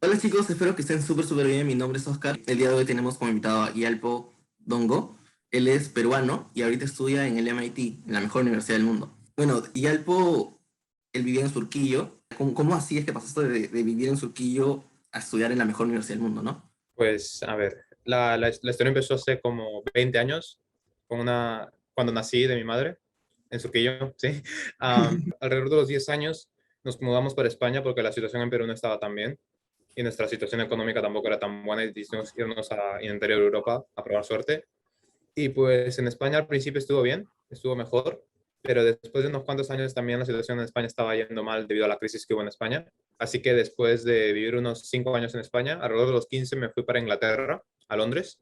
Hola chicos, espero que estén súper bien. Mi nombre es Oscar. El día de hoy tenemos como invitado a Yalpo Dongo. Él es peruano y ahorita estudia en el MIT, en la mejor universidad del mundo. Bueno, Yalpo, él vivía en Surquillo. ¿Cómo así es que pasaste de vivir en Surquillo a estudiar en la mejor universidad del mundo, no? Pues, a ver, la historia empezó hace como 20 años, cuando nací de mi madre, en Surquillo, ¿sí? Alrededor de los 10 años nos mudamos para España porque la situación en Perú no estaba tan bien y nuestra situación económica tampoco era tan buena y decidimos irnos a interior Europa a probar suerte. Y pues en España al principio estuvo bien, estuvo mejor, pero después de unos cuantos años también la situación en España estaba yendo mal debido a la crisis que hubo en España. Así que después de vivir unos 5 años en España, alrededor de los 15 me fui para Inglaterra, a Londres.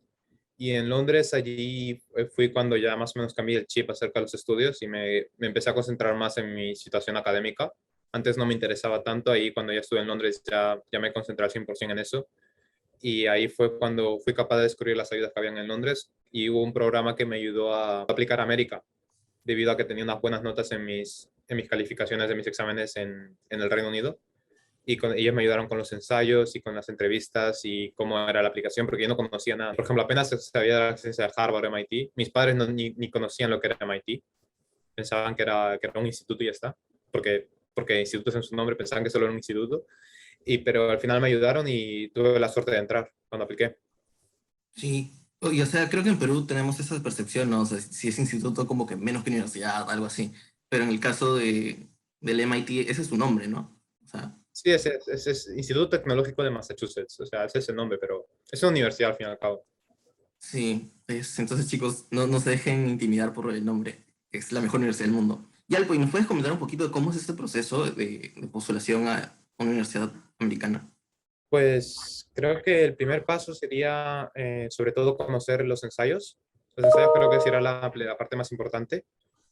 Y en Londres allí fui cuando ya más o menos cambié el chip acerca de los estudios y me empecé a concentrar más en mi situación académica. Antes no me interesaba tanto, ahí cuando ya estuve en Londres ya me concentré al 100% en eso y ahí fue cuando fui capaz de descubrir las ayudas que habían en Londres y hubo un programa que me ayudó a aplicar a América debido a que tenía unas buenas notas en mis calificaciones de mis exámenes en el Reino Unido y ellos me ayudaron con los ensayos y con las entrevistas y cómo era la aplicación porque yo no conocía nada. Por ejemplo, apenas sabía de la existencia de Harvard, MIT. Mis padres ni conocían lo que era MIT. Pensaban que era un instituto y ya está. Porque instituto es en su nombre, pensaban que solo era un instituto pero al final me ayudaron y tuve la suerte de entrar cuando apliqué. Sí, y o sea, creo que en Perú tenemos esa percepción, ¿no? O sea, si es instituto como que menos que universidad, algo así. Pero en el caso del MIT, ese es su nombre, ¿no? O sea, Sí, ese es Instituto Tecnológico de Massachusetts, o sea, ese es el nombre, pero es una universidad al fin y al cabo. sí, entonces chicos, no se dejen intimidar por el nombre. Es la mejor universidad del mundo. Y Alpo, ¿y nos puedes comentar un poquito de cómo es este proceso de postulación a una universidad americana? Pues creo que el primer paso sería sobre todo conocer los ensayos. Los ensayos creo que será la parte más importante.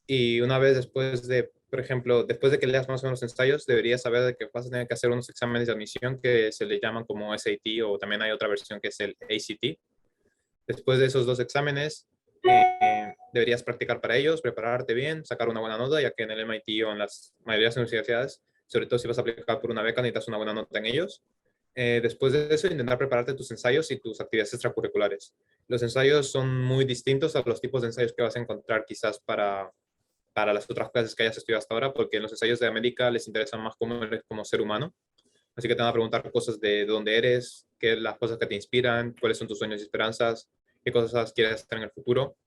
Y una vez después de, por ejemplo, después de que leas más o menos los ensayos, deberías saber de que vas a tener que hacer unos exámenes de admisión que se le llaman como SAT o también hay otra versión que es el ACT. Después de esos dos exámenes, deberías practicar para ellos, prepararte bien, sacar una buena nota, ya que en el MIT o en las mayorías de universidades, sobre todo si vas a aplicar por una beca, necesitas una buena nota en ellos. Después de eso, intentar prepararte tus ensayos y tus actividades extracurriculares. Los ensayos son muy distintos a los tipos de ensayos que vas a encontrar quizás para las otras clases que hayas estudiado hasta ahora, porque en los ensayos de América les interesan más cómo eres como ser humano. Así que te van a preguntar cosas de dónde eres, qué las cosas que te inspiran, cuáles son tus sueños y esperanzas, qué cosas quieres hacer en el futuro.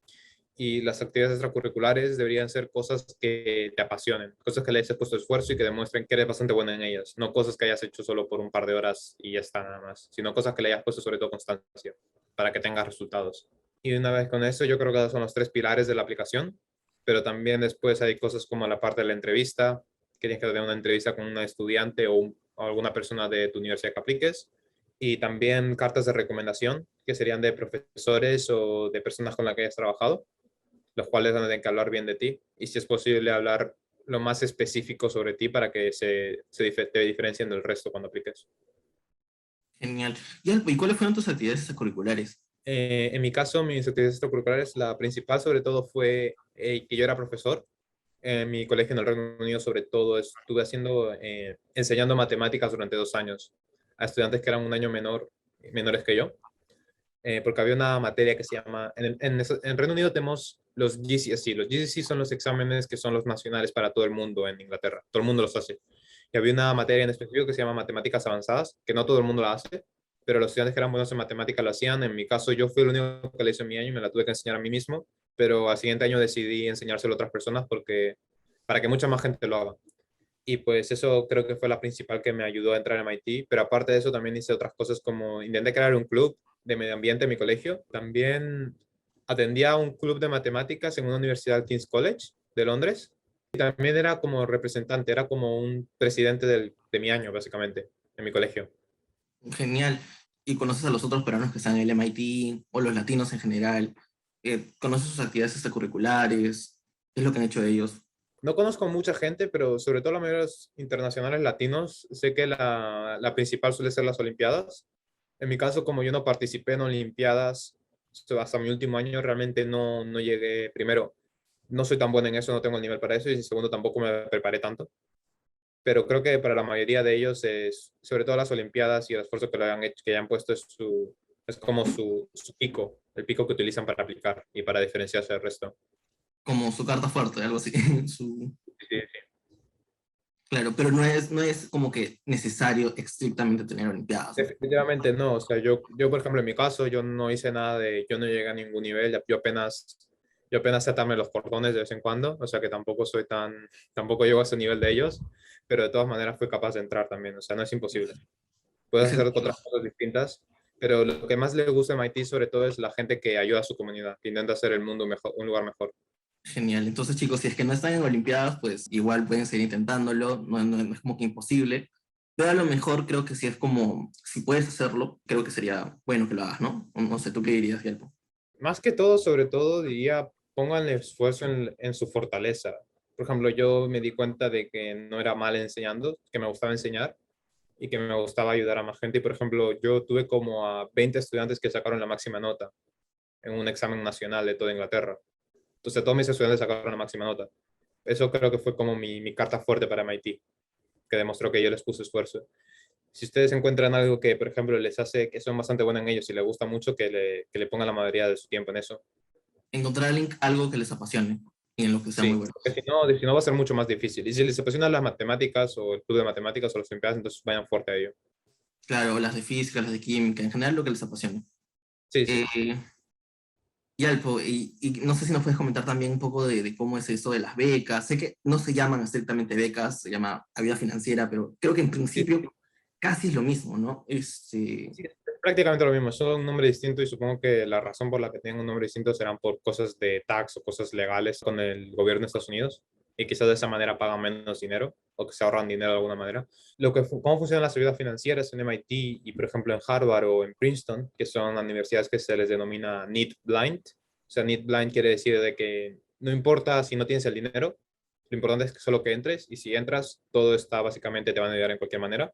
Y las actividades extracurriculares deberían ser cosas que te apasionen, cosas que le hayas puesto esfuerzo y que demuestren que eres bastante buena en ellas, no cosas que hayas hecho solo por un par de horas y ya está nada más, sino cosas que le hayas puesto sobre todo constancia para que tengas resultados. Y una vez con eso, yo creo que esos son los tres pilares de la aplicación, pero también después hay cosas como la parte de la entrevista, que tienes que tener una entrevista con un estudiante o alguna persona de tu universidad que apliques, y también cartas de recomendación, que serían de profesores o de personas con las que hayas trabajado los cuales van a tener que hablar bien de ti y si es posible hablar lo más específico sobre ti para que te diferencien del resto cuando apliques. Genial. Y Alpo, ¿y cuáles fueron tus actividades extracurriculares? En mi caso, mis actividades extracurriculares, la principal sobre todo fue que yo era profesor. En mi colegio en el Reino Unido, sobre todo, estuve enseñando matemáticas durante 2 años a estudiantes que eran un año menores que yo. Porque había una materia que se llama, en Reino Unido tenemos los GCSE. Los GCSE son los exámenes que son los nacionales para todo el mundo en Inglaterra. Todo el mundo los hace. Y había una materia en específico que se llama matemáticas avanzadas, que no todo el mundo la hace, pero los estudiantes que eran buenos en matemáticas lo hacían. En mi caso, yo fui el único que la hice en mi año y me la tuve que enseñar a mí mismo, pero al siguiente año decidí enseñárselo a otras personas para que mucha más gente lo haga. Y pues eso creo que fue la principal que me ayudó a entrar en MIT, pero aparte de eso también hice otras cosas como intenté crear un club de medio ambiente en mi colegio. También atendía a un club de matemáticas en una universidad, King's College de Londres. Y también era como representante, era como un presidente de mi año, básicamente, en mi colegio. Genial. ¿Y conoces a los otros peruanos que están en el MIT o los latinos en general? ¿Conoces sus actividades extracurriculares? ¿Qué es lo que han hecho ellos? No conozco mucha gente, pero sobre todo la mayoría de los internacionales latinos, sé que la principal suele ser las Olimpiadas. En mi caso, como yo no participé en Olimpiadas hasta mi último año, realmente no llegué. Primero, no soy tan bueno en eso, no tengo el nivel para eso, y segundo, tampoco me preparé tanto. pero creo que para la mayoría de ellos, es, sobre todo las Olimpiadas y el esfuerzo que le han hecho, que ya han puesto, es como su pico, el pico que utilizan para aplicar y para diferenciarse del resto. Como su carta fuerte, algo así. Sí, sí. Claro, pero no es como que necesario estrictamente tener Olimpiadas, ¿no? Definitivamente no, o sea, yo por ejemplo en mi caso, yo no hice nada de, yo no llegué a ningún nivel, yo apenas sé atarme los cordones de vez en cuando, o sea que tampoco soy tan, tampoco llego a ese nivel de ellos, pero de todas maneras fui capaz de entrar también, o sea, no es imposible. Puedes Es hacer sencillo. otras cosas distintas, pero lo que más le gusta a MIT sobre todo es la gente que ayuda a su comunidad, que intenta hacer el mundo mejor, un lugar mejor. Genial. Entonces, chicos, si es que no están en Olimpiadas, pues igual pueden seguir intentándolo, no es como que imposible. Pero a lo mejor creo que si es como, si puedes hacerlo, creo que sería bueno que lo hagas, ¿no? No sé, ¿tú qué dirías, Yelpo? Más que todo, sobre todo, diría, pongan esfuerzo en su fortaleza. Por ejemplo, yo me di cuenta de que no era mal enseñando, que me gustaba enseñar y que me gustaba ayudar a más gente. Y, por ejemplo, yo tuve como a 20 estudiantes que sacaron la máxima nota en un examen nacional de toda Inglaterra. Entonces, todos mis estudiantes sacaron la máxima nota. Eso creo que fue como mi carta fuerte para MIT, que demostró que yo les puse esfuerzo. Si ustedes encuentran algo que, por ejemplo, les hace que son bastante buenos en ellos y les gusta mucho, que le pongan la mayoría de su tiempo en eso. Encontrar algo que les apasione y en lo que sean muy Sí, buenos. porque si no va a ser mucho más difícil. Y si les apasionan las matemáticas o el club de matemáticas o las olimpiadas, entonces vayan fuerte a ello. Claro, las de física, las de química, en general lo que les apasione. Sí, sí. Eh, y Alpo, y no sé si nos puedes comentar también un poco de cómo es eso de las becas. Sé que no se llaman estrictamente becas, se llama ayuda financiera, pero creo que en Sí, principio casi es lo mismo, ¿no? sí, es prácticamente lo mismo, son un nombre distinto y supongo que la razón por la que tienen un nombre distinto serán por cosas de tax o cosas legales con el gobierno de Estados Unidos y quizás de esa manera pagan menos dinero o que se ahorran dinero de alguna manera. Cómo funcionan las ayudas financieras en MIT y por ejemplo en Harvard o en Princeton, que son universidades que se les denomina need blind. O sea, need blind quiere decir de que no importa si no tienes el dinero, lo importante es que solo que entres y si entras, todo está básicamente te van a ayudar en cualquier manera.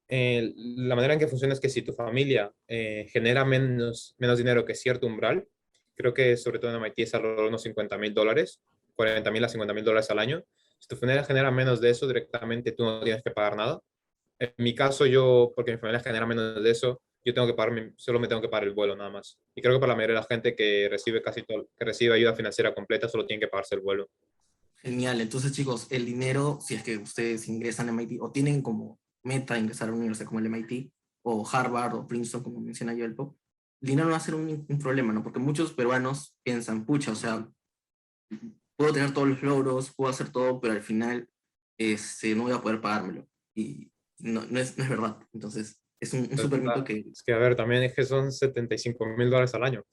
La manera en que funciona es que si tu familia genera menos dinero que cierto umbral, creo que sobre todo en MIT es alrededor de unos $50,000, 40,000 a $50,000 al año. Si tu familia genera menos de eso, directamente tú no tienes que pagar nada. En mi caso, yo, porque mi familia genera menos de eso, yo tengo que pagar, solo me tengo que pagar el vuelo nada más. Y creo que para la mayoría de la gente que recibe casi todo, que recibe ayuda financiera completa, solo tienen que pagarse el vuelo. Genial. Entonces, chicos, el dinero, si es que ustedes ingresan a MIT o tienen como meta ingresar a una universidad como el MIT o Harvard o Princeton, como menciona Yelpo, el dinero no va a ser un problema, ¿no? Porque muchos peruanos piensan, pucha, o sea, puedo tener todos los logros, puedo hacer todo, pero al final no voy a poder pagármelo. Y no es verdad. Entonces, es un Entonces, súper mito que es que, a ver, también es que son $75,000 al año.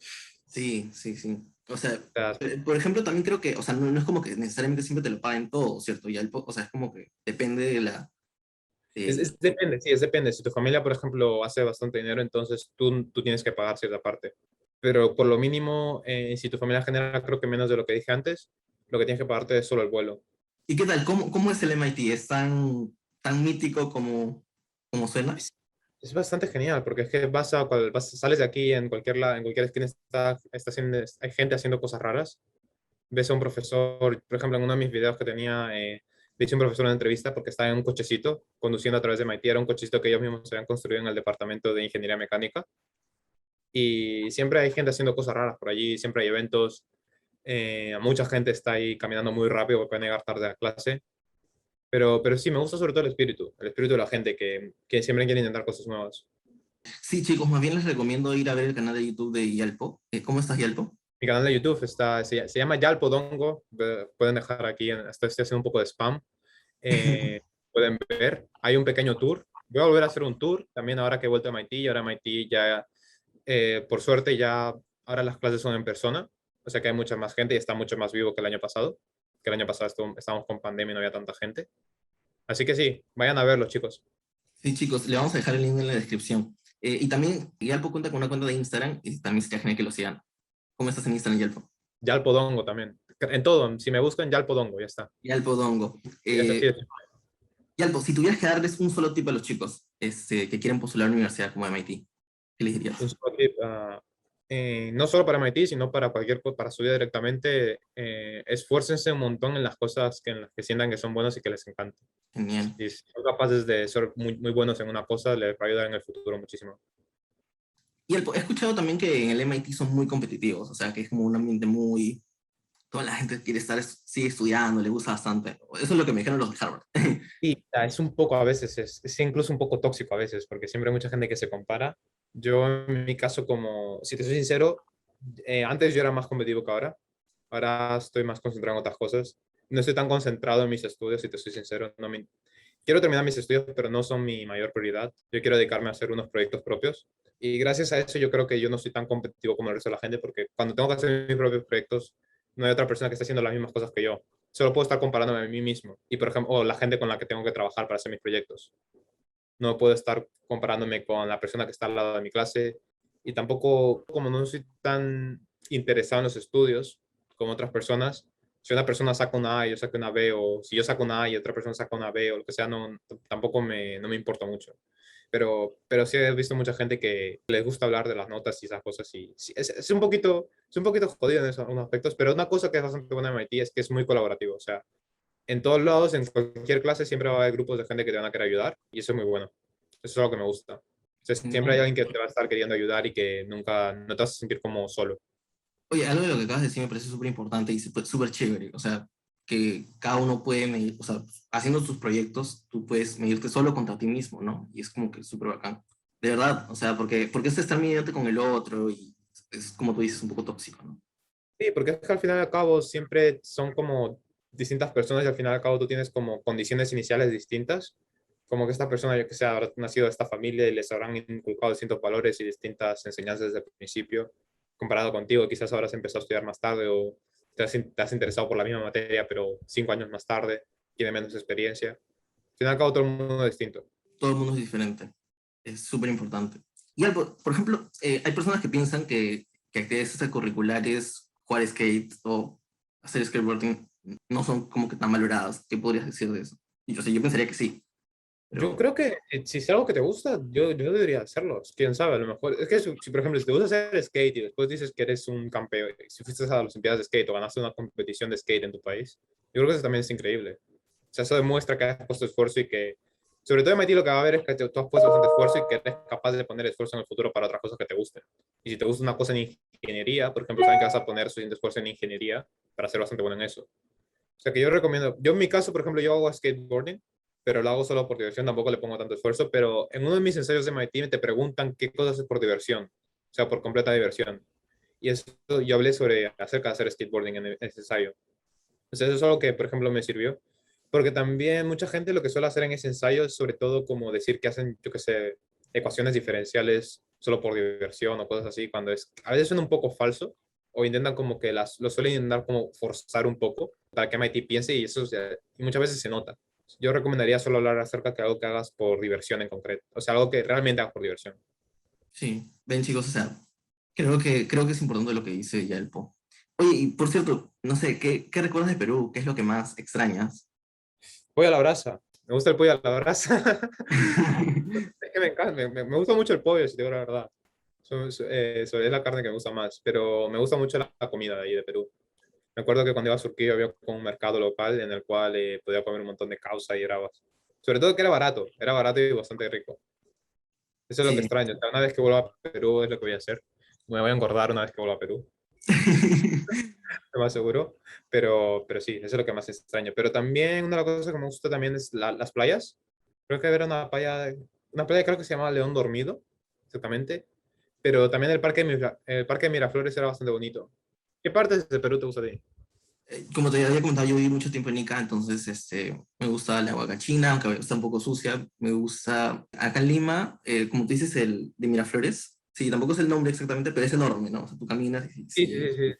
sí, sí, sí. O sea, O sea, por ejemplo, también creo que, o sea, no es como que necesariamente siempre te lo paguen todo, ¿cierto? O sea, es como que depende de la... de- Depende, sí, es depende. Si tu familia, por ejemplo, hace bastante dinero, entonces tú tienes que pagar cierta parte. Pero por lo mínimo, si tu familia genera, creo que menos de lo que dije antes, lo que tienes que pagarte es solo el vuelo. ¿Y qué tal? ¿Cómo es el MIT? ¿Es tan mítico como suena? Es, es bastante genial, porque es que sales de aquí en cualquier esquina hay gente haciendo cosas raras. Ves a un profesor, por ejemplo, en uno de mis videos que tenía, le hice a un profesor una entrevista porque estaba en un cochecito conduciendo a través de MIT. Era un cochecito que ellos mismos habían construido en el departamento de ingeniería mecánica. Y siempre hay gente haciendo cosas raras por allí, siempre hay eventos, mucha gente está ahí caminando muy rápido porque puede llegar tarde a clase, pero sí, me gusta sobre todo el espíritu de la gente que siempre quiere intentar cosas nuevas. Sí, chicos, más bien les recomiendo ir a ver el canal de YouTube de Yalpo. ¿Cómo estás, Yalpo? Mi canal de YouTube se llama Yalpodongo, pueden dejar aquí, estoy haciendo un poco de spam, eh, pueden ver, hay un pequeño tour, voy a volver a hacer un tour, también ahora que he vuelto a MIT, y ahora MIT ya, por suerte ya, ahora las clases son en persona, o sea que hay mucha más gente y está mucho más vivo que el año pasado, que el año pasado estábamos con pandemia y no había tanta gente. Así que sí, vayan a verlo, chicos. Sí, chicos, le vamos a dejar el link en la descripción. Y también Yalpo cuenta con una cuenta de Instagram y también sería genial que lo sigan. ¿Cómo estás en Instagram, Yalpo? Yalpodongo también. En todo, si me buscan Yalpodongo, ya está. Yalpo Dongo. Es así. Yalpo, si tuvieras que darles un solo tip a los chicos que quieren postular a una universidad como MIT, ¿qué les Un dirías? solo tip, no solo para MIT, sino para cualquier cosa, para su vida directamente, esfuércense un montón en las cosas en las que sientan que son buenos y que les encantan. Genial. Y si son capaces de ser muy, muy buenos en una cosa, les va a ayudar en el futuro muchísimo. Y he escuchado también que en el MIT son muy competitivos, o sea, que es como un ambiente muy... Toda la gente quiere estar, sigue estudiando, le gusta bastante. Eso es lo que me dijeron los de Harvard. Y es un poco a veces, es incluso un poco tóxico a veces, porque siempre hay mucha gente que se compara. Yo, en mi caso, como, si te soy sincero, antes yo era más competitivo que ahora. Ahora estoy más concentrado en otras cosas. No estoy tan concentrado en mis estudios, si te soy sincero. Quiero terminar mis estudios, pero no son mi mayor prioridad. Yo quiero dedicarme a hacer unos proyectos propios. Y gracias a eso yo creo que yo no soy tan competitivo como el resto de la gente, porque cuando tengo que hacer mis propios proyectos, no hay otra persona que esté haciendo las mismas cosas que yo. Solo puedo estar comparándome a mí mismo y, por ejemplo, o la gente con la que tengo que trabajar para hacer mis proyectos. No puedo estar comparándome con la persona que está al lado de mi clase y tampoco, como no soy tan interesado en los estudios como otras personas, si una persona saca una A y yo saco una B, o si yo saco una A y otra persona saca una B, o lo que sea, no, tampoco no me importa mucho. Pero sí he visto mucha gente que les gusta hablar de las notas y esas cosas. Y sí, es un poquito jodido en esos algunos aspectos, pero una cosa que es bastante buena en MIT es que es muy colaborativo. O sea, en todos lados, en cualquier clase, siempre va a haber grupos de gente que te van a querer ayudar y eso es muy bueno. Eso es lo que me gusta. O sea, siempre hay Genial. alguien que te va a estar queriendo ayudar y que nunca no te vas a sentir como solo. Oye, algo de lo que acabas de decir me parece súper importante y súper chévere. O sea, que cada uno puede medir, o sea, haciendo tus proyectos, tú puedes medirte solo contra ti mismo, ¿no? Y es como que súper bacán. De verdad, o sea, porque es estar midiéndote con el otro y es como tú dices, un poco tóxico, ¿no? Sí, porque es que al final y al cabo siempre son como distintas personas y al final y al cabo tú tienes como condiciones iniciales distintas. Como que esta persona, yo que sé, habrá nacido de esta familia y les habrán inculcado distintos valores y distintas enseñanzas desde el principio, comparado contigo, quizás habrás empezado a estudiar más tarde o te has interesado por la misma materia, pero 5 años más tarde, tiene menos experiencia. Al final y al cabo todo el mundo es distinto. Todo el mundo es diferente. Es súper importante. Y algo, por ejemplo, hay personas que piensan que actividades extracurriculares, jugar skate o hacer skateboarding no son como que tan valoradas. ¿Qué podrías decir de eso? Y yo sé, yo pensaría que sí, Yo pero creo que si es algo que te gusta, yo debería hacerlo. Quién sabe, a lo mejor. Es que si, por ejemplo, si te gusta hacer skate y después dices que eres un campeón, si fuiste a las Olimpiadas de skate o ganaste una competición de skate en tu país, yo creo que eso también es increíble. O sea, eso demuestra que has puesto esfuerzo y que, sobre todo en MIT, lo que va a ver es que tú has puesto bastante esfuerzo y que eres capaz de poner esfuerzo en el futuro para otras cosas que te gusten. Y si te gusta una cosa en ingeniería, por ejemplo, saben que vas a poner suficiente esfuerzo en ingeniería para ser bastante bueno en eso. O sea que yo recomiendo, yo en mi caso, por ejemplo, yo hago skateboarding, pero lo hago solo por diversión, tampoco le pongo tanto esfuerzo, pero en uno de mis ensayos de MIT te preguntan qué cosas es por diversión, o sea, por completa diversión. Y eso yo hablé acerca de hacer skateboarding en ese ensayo. Entonces eso es algo que, por ejemplo, me sirvió, porque también mucha gente lo que suele hacer en ese ensayo es sobre todo como decir que hacen, yo qué sé, ecuaciones diferenciales solo por diversión o cosas así, cuando a veces suena un poco falso, o intentan como que lo suelen intentar como forzar un poco para que MIT piense y eso y muchas veces se nota. Yo recomendaría solo hablar acerca de algo que hagas por diversión en concreto, o sea, algo que realmente hagas por diversión. sí. Ven, chicos, o sea, creo que es importante lo que dice Yalpo. Oye, y por cierto, no sé, ¿qué recuerdas de Perú? ¿Qué es lo que más extrañas? Pollo a la brasa, me gusta el pollo a la brasa. Es que me encanta, me gusta mucho el pollo, si te digo la verdad. Es la carne que me gusta más, pero me gusta mucho la comida de ahí de Perú. Me acuerdo que cuando iba a Surquillo había como un mercado local en el cual podía comer un montón de causa y sobre todo que era barato y bastante rico. Eso es lo que Sí. extraño. O sea, una vez que vuelva a Perú es lo que voy a hacer. Me voy a engordar una vez que vuelva a Perú, lo más seguro. Pero sí, eso es lo que más extraño. Pero también una de las cosas que me gusta también es las playas. Creo que era una playa creo que se llamaba León Dormido, exactamente. Pero también el parque de Miraflores era bastante bonito. ¿Qué partes de Perú te gusta a ti? Como te había comentado, yo viví mucho tiempo en Ica, entonces me gusta el agua cachina, aunque está un poco sucia. Me gusta acá en Lima, como tú dices, el de Miraflores. Sí, tampoco es el nombre exactamente, pero es enorme, ¿no? O sea, tú caminas y Sí, sí, sí, sí,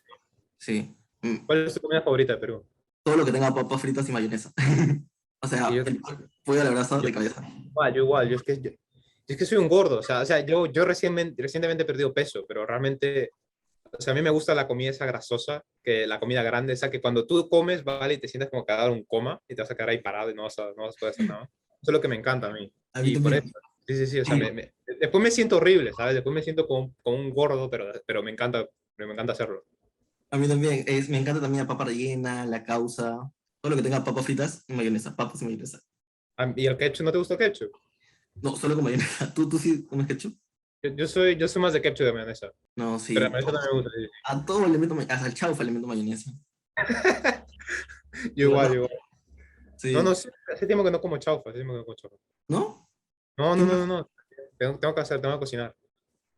sí. sí. ¿Cuál es tu comida favorita de Perú? Todo lo que tenga papas fritas y mayonesa. O Y sea, el pollo a la brasa yo de cabeza. igual, yo es que soy un gordo, o sea, yo recientemente he perdido peso, pero realmente, o sea, a mí me gusta la comida esa grasosa, que la comida grande, esa que cuando tú comes, vale, y te sientes como que a dar un coma y te vas a quedar ahí parado y no vas a poder hacer nada. Eso es lo que me encanta a mí. A mí Y por eso, también. sí, sí, sí, o sea, Sí, después me siento horrible, ¿sabes? Después me siento como un gordo, pero me encanta hacerlo. a mí también. Me encanta también la papa rellena, la causa, todo lo que tenga papas fritas y mayonesa, papas y mayonesa. ¿Y el ketchup? ¿No te gusta el ketchup? No, solo con mayonesa. ¿Tú sí comes ketchup? Yo soy más de ketchup de mayonesa. No, Pero la sí. mayonesa también me gusta, sí, A todo le meto, hasta el chaufa le meto mayonesa. sí. Yo De igual, verdad. yo igual. No, Sí. no, sí, hace tiempo que no como chaufa, hace tiempo que no como chaufa. ¿No? No, ¿Qué no, no, no, más? no. Tengo que hacer, tengo que cocinar.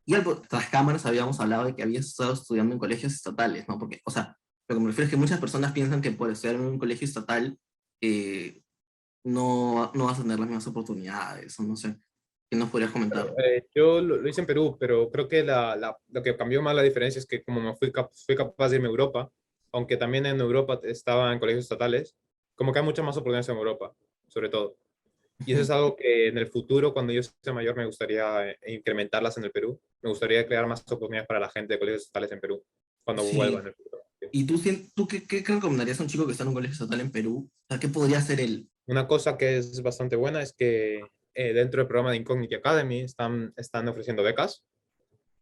Y algo, tras cámaras habíamos hablado de que habías estado estudiando en colegios estatales, ¿no? Porque, o sea, lo que me refiero es que muchas personas piensan que por estudiar en un colegio estatal eh, no vas a tener las mismas oportunidades, o no sé. ¿Qué nos podrías comentar? Yo lo hice en Perú, pero creo que lo que cambió más la diferencia es que como fui capaz de irme a Europa, aunque también en Europa estaba en colegios estatales, como que hay muchas más oportunidades en Europa, sobre todo. Y eso es algo que en el futuro, cuando yo sea mayor, me gustaría incrementarlas en el Perú. Me gustaría crear más oportunidades para la gente de colegios estatales en Perú, cuando vuelva en Sí. el futuro. ¿Y tú qué recomendarías a un chico que está en un colegio estatal en Perú? O sea, ¿qué podría hacer él? Una cosa que es bastante buena es que dentro del programa de Incognity Academy están ofreciendo becas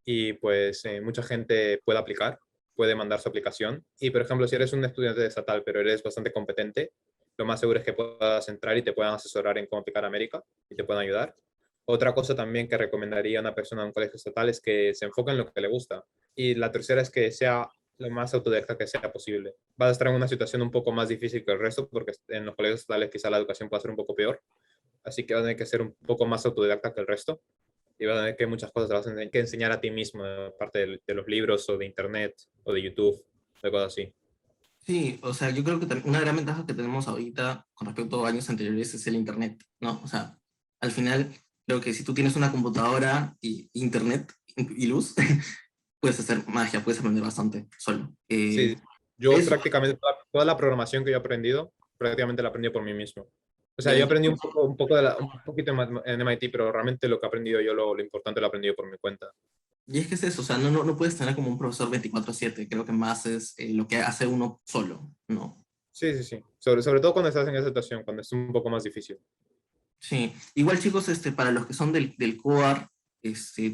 y pues mucha gente puede aplicar, puede mandar su aplicación. Y por ejemplo, si eres un estudiante de estatal, pero eres bastante competente, lo más seguro es que puedas entrar y te puedan asesorar en cómo aplicar a América y te puedan ayudar. Otra cosa también que recomendaría a una persona de un colegio estatal es que se enfoque en lo que le gusta. Y la tercera es que sea lo más autodidacta que sea posible. Vas a estar en una situación un poco más difícil que el resto, porque en los colegios estatales quizá la educación pueda ser un poco peor. Así que vas a tener que ser un poco más autodidacta que el resto y vas a tener que muchas cosas te vas a tener que enseñar a ti mismo, aparte de los libros o de internet o de YouTube, de cosas así. Sí, o sea, yo creo que una gran ventaja que tenemos ahorita con respecto a años anteriores es el Internet, ¿no? O sea, al final, creo que si tú tienes una computadora y Internet y luz, puedes hacer magia, puedes aprender bastante solo. Sí, yo Eso, prácticamente toda la programación que yo he aprendido, prácticamente la aprendí por mí mismo. O sea, ya, yo aprendí un poquito en MIT, pero realmente lo que he aprendido yo, lo importante lo he aprendido por mi cuenta. y es que es eso, o sea, no puedes tener como un profesor 24/7, creo que más es lo que hace uno solo, ¿no? Sí, sí, sí. Sobre todo cuando estás en esa situación, cuando es un poco más difícil. Sí, igual chicos, para los que son del COAR,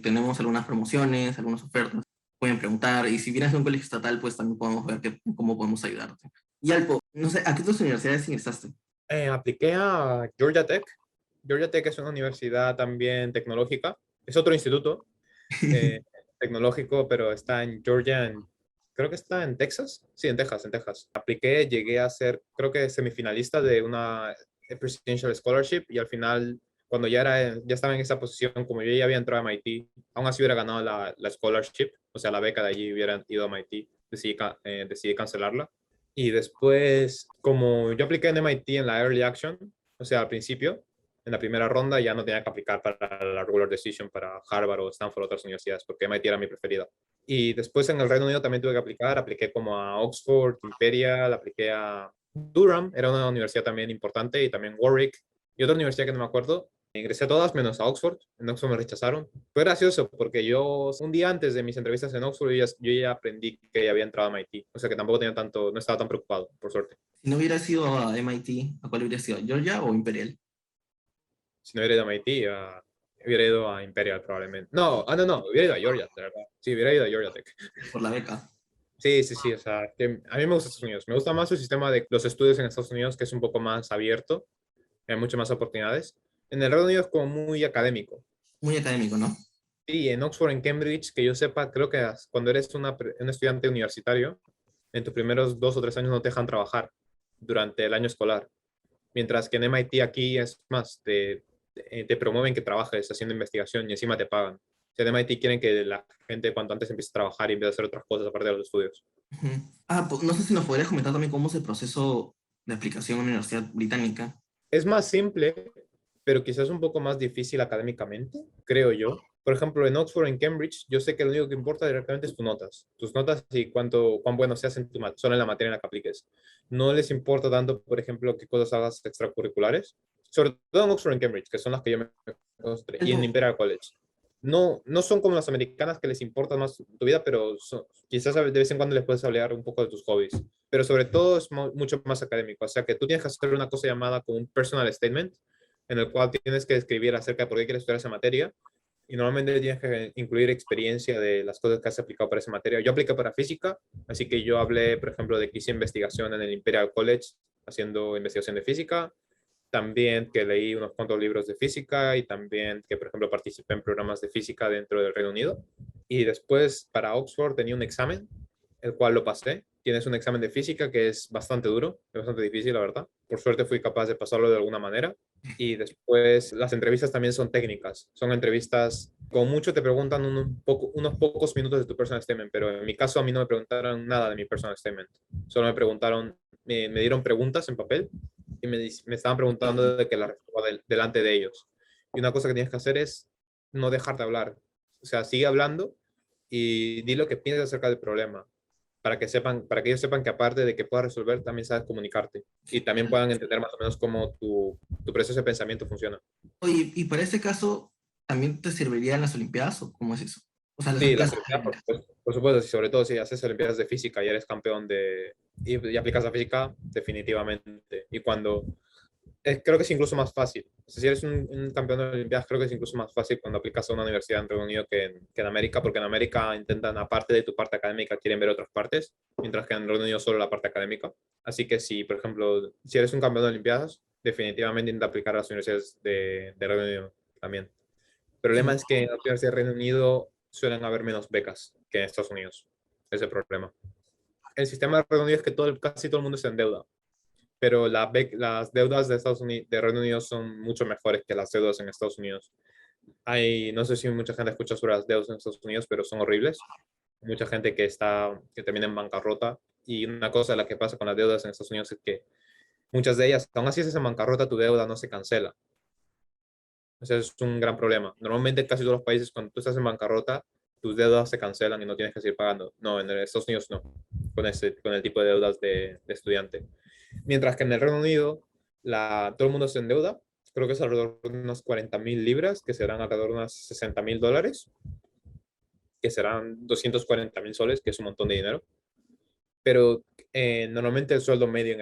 tenemos algunas promociones, algunas ofertas, pueden preguntar, y si vienes de un colegio estatal, pues también podemos ver cómo podemos ayudarte. Y Alpo, no sé, ¿a qué otras universidades ingresaste? Apliqué a Georgia Tech. Georgia Tech es una universidad también tecnológica. Es otro instituto, eh, tecnológico, pero está en Georgia, creo que está en Texas. Sí, en Texas. Apliqué, llegué a ser, creo que semifinalista de una Presidential Scholarship y al final, cuando ya estaba en esa posición, como yo ya había entrado a MIT, aún así hubiera ganado la scholarship, o sea, la beca de allí hubiera ido a MIT, decidí cancelarla. Y después, como yo apliqué en MIT en la Early Action, o sea, al principio, en la primera ronda ya no tenía que aplicar para la regular decision para Harvard o Stanford o otras universidades, porque MIT era mi preferida. Y después en el Reino Unido también tuve que aplicar, apliqué como a Oxford, Imperial, apliqué a Durham, era una universidad también importante, y también Warwick, y otra universidad que no me acuerdo. Ingresé a todas menos a Oxford, en Oxford me rechazaron. Fue gracioso porque yo, un día antes de mis entrevistas en Oxford, yo ya aprendí que ya había entrado a MIT, o sea que tampoco tenía tanto, no estaba tan preocupado, por suerte. Si no hubiera sido a MIT, ¿a cuál hubiera sido? ¿Georgia o Imperial? Si no hubiera ido a MIT, hubiera ido a Imperial probablemente. No, no, hubiera ido a Georgia, de verdad. Sí, hubiera ido a Georgia Tech. Por la beca. Sí, sí, sí, o sea, que a mí me gusta Estados Unidos. Me gusta más el sistema de los estudios en Estados Unidos, que es un poco más abierto, hay muchas más oportunidades. En el Reino Unido es como muy académico. Muy académico, ¿no? Sí, en Oxford, en Cambridge, que yo sepa, creo que cuando eres un estudiante universitario, en tus primeros 2 o 3 años no te dejan trabajar durante el año escolar. Mientras que en MIT aquí es más, te promueven que trabajes haciendo investigación y encima te pagan. O sea, en MIT quieren que la gente cuanto antes empiece a trabajar y empiece a hacer otras cosas aparte de los estudios. Ujú. Ah, pues, no sé si nos podrías comentar también cómo es el proceso de aplicación a una universidad británica. Es más simple, pero quizás un poco más difícil académicamente, creo yo. Por ejemplo, en Oxford, en Cambridge, yo sé que lo único que importa directamente es tus notas y cuán bueno seas solo en la materia en la que apliques. No les importa tanto, por ejemplo, qué cosas hagas extracurriculares, sobre todo en Oxford y en Cambridge, que son las que yo me concentré, y en Alpo, Imperial College. No, no son como las americanas que les importa más tu vida, pero quizás de vez en cuando les puedes hablar un poco de tus hobbies. Pero sobre todo es mucho más académico. O sea que tú tienes que hacer una cosa llamada como un personal statement, en el cual tienes que escribir acerca de por qué quieres estudiar esa materia. Y normalmente tienes que incluir experiencia de las cosas que has aplicado para esa materia. Yo apliqué para física, así que yo hablé, por ejemplo, de que hice investigación en el Imperial College haciendo investigación de física. también que leí unos cuantos libros de física y también que, por ejemplo, participé en programas de física dentro del Reino Unido. Y después para Oxford tenía un examen, el cual lo pasé. Tienes un examen de física que es bastante duro, es bastante difícil, la verdad. Por suerte fui capaz de pasarlo de alguna manera. Y después las entrevistas también son técnicas. Son entrevistas, con mucho te preguntan unos pocos minutos de tu personal statement, pero en mi caso a mí no me preguntaron nada de mi personal statement. Solo me preguntaron, me dieron preguntas en papel y me estaban preguntando de que la respuesta delante de ellos. Y una cosa que tienes que hacer es no dejar de hablar. O sea, sigue hablando y di lo que piensas acerca del problema para que ellos sepan que aparte de que puedas resolver, también sabes comunicarte y también puedan entender más o menos cómo tu proceso de pensamiento funciona. Oye, y para este caso, ¿también te serviría las Olimpiadas o cómo es eso? O sea, las Sí, Olimpiadas las Olimpiadas, académicas. por supuesto, y sobre todo si haces Olimpiadas de física y eres campeón y aplicas la física, definitivamente. Y cuando creo que es incluso más fácil. O sea, si eres un campeón de Olimpiadas, creo que es incluso más fácil cuando aplicas a una universidad en Reino Unido que en América, porque en América intentan, aparte de tu parte académica, quieren ver otras partes, mientras que en Reino Unido solo la parte académica. Así que si, por ejemplo, si eres un campeón de Olimpiadas, definitivamente intenta aplicar a las universidades de Reino Unido también. El problema Sí. es que en las universidades de Reino Unido suelen haber menos becas que en Estados Unidos. Ese es el problema. El sistema de Reino Unido es que casi todo el mundo se endeuda, pero las deudas de Estados Unidos, de Reino Unido son mucho mejores que las deudas en Estados Unidos. No sé si mucha gente escucha sobre las deudas en Estados Unidos, pero son horribles. Mucha gente que termina en bancarrota. Y una cosa de la que pasa con las deudas en Estados Unidos es que muchas de ellas, aún así estés en bancarrota, tu deuda no se cancela. O sea, es un gran problema. Normalmente casi todos los países, cuando tú estás en bancarrota, tus deudas se cancelan y no tienes que seguir pagando. No, en Estados Unidos no, con el tipo de deudas de estudiante. Mientras que en el Reino Unido, todo el mundo se endeuda, creo que es alrededor de unas 40.000 libras, que serán alrededor de unas 60.000 dólares, que serán 240.000 soles, que es un montón de dinero. Pero normalmente el sueldo medio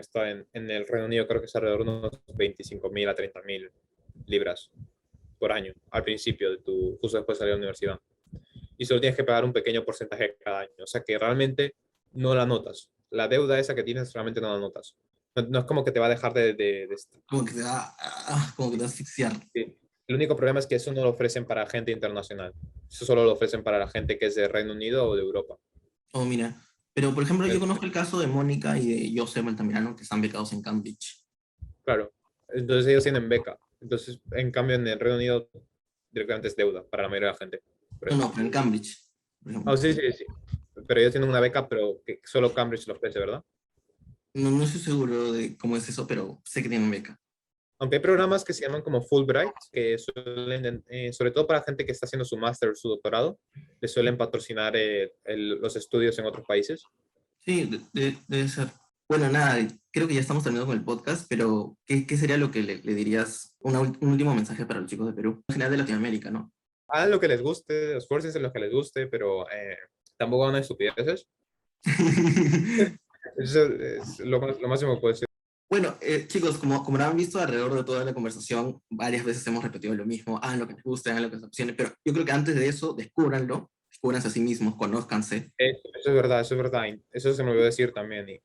en el Reino Unido creo que es alrededor de unos 25.000 a 30.000 libras por año, al principio justo después de salir de la universidad. Y solo tienes que pagar un pequeño porcentaje cada año. O sea que realmente no la notas. La deuda esa que tienes realmente no la notas. No, no es como que te va a dejar Como que te va, como que te va a asfixiar. sí. El único problema es que eso no lo ofrecen para gente internacional. Eso solo lo ofrecen para la gente que es de Reino Unido o de Europa. Oh, mira. Pero, por ejemplo, yo Es- conozco el caso de Mónica y de José Altamirano, que están becados en Cambridge. claro. Entonces ellos tienen beca. Entonces, en cambio, en el Reino Unido directamente es deuda para la mayoría de la gente. Por No, eso. no, pero en Cambridge, por Oh, ejemplo. sí, sí, sí. Pero ellos tienen una beca, pero que solo Cambridge lo ofrece, ¿verdad? No, no estoy seguro de cómo es eso, pero sé que tienen beca. Aunque hay programas que se llaman como Fulbright, que suelen, sobre todo para gente que está haciendo su máster o su doctorado, le suelen patrocinar los estudios en otros países. Sí, debe ser. Bueno, nada, creo que ya estamos terminando con el podcast, pero ¿qué sería lo que le dirías? Un último mensaje para los chicos de Perú, en general de Latinoamérica, ¿no? Hagan lo que les guste, esfuércense en lo que les guste, pero tampoco hagan estupideces. Eso es lo máximo que puedo decir. Bueno, chicos, como han visto alrededor de toda la conversación, varias veces hemos repetido lo mismo, hagan lo que les guste, hagan lo que les apasione, pero yo creo que antes de eso, descúbranlo, descúbranse a sí mismos, conózcanse. Eso es verdad, eso es verdad. Eso se me olvidó decir también.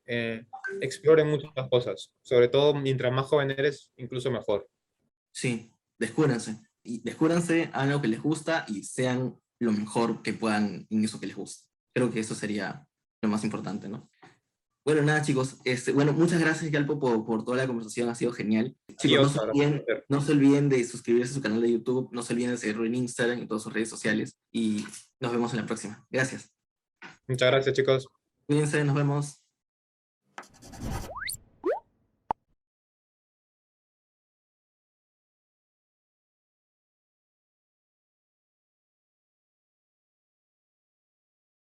Exploren muchas cosas, sobre todo mientras más joven eres, incluso mejor. Sí, descúbranse. Y descúbranse, hagan lo que les gusta y sean lo mejor que puedan en eso que les gusta. Creo que eso sería lo más importante, ¿no? Bueno, nada, chicos. Bueno, muchas gracias, Yalpo, por toda la conversación. Ha sido genial. Chicos, Adiós, ahora. no se olviden de suscribirse a su canal de YouTube. No se olviden de seguirlo en Instagram y en todas sus redes sociales. Y nos vemos en la próxima. Gracias. Muchas gracias, chicos. Cuídense, nos vemos.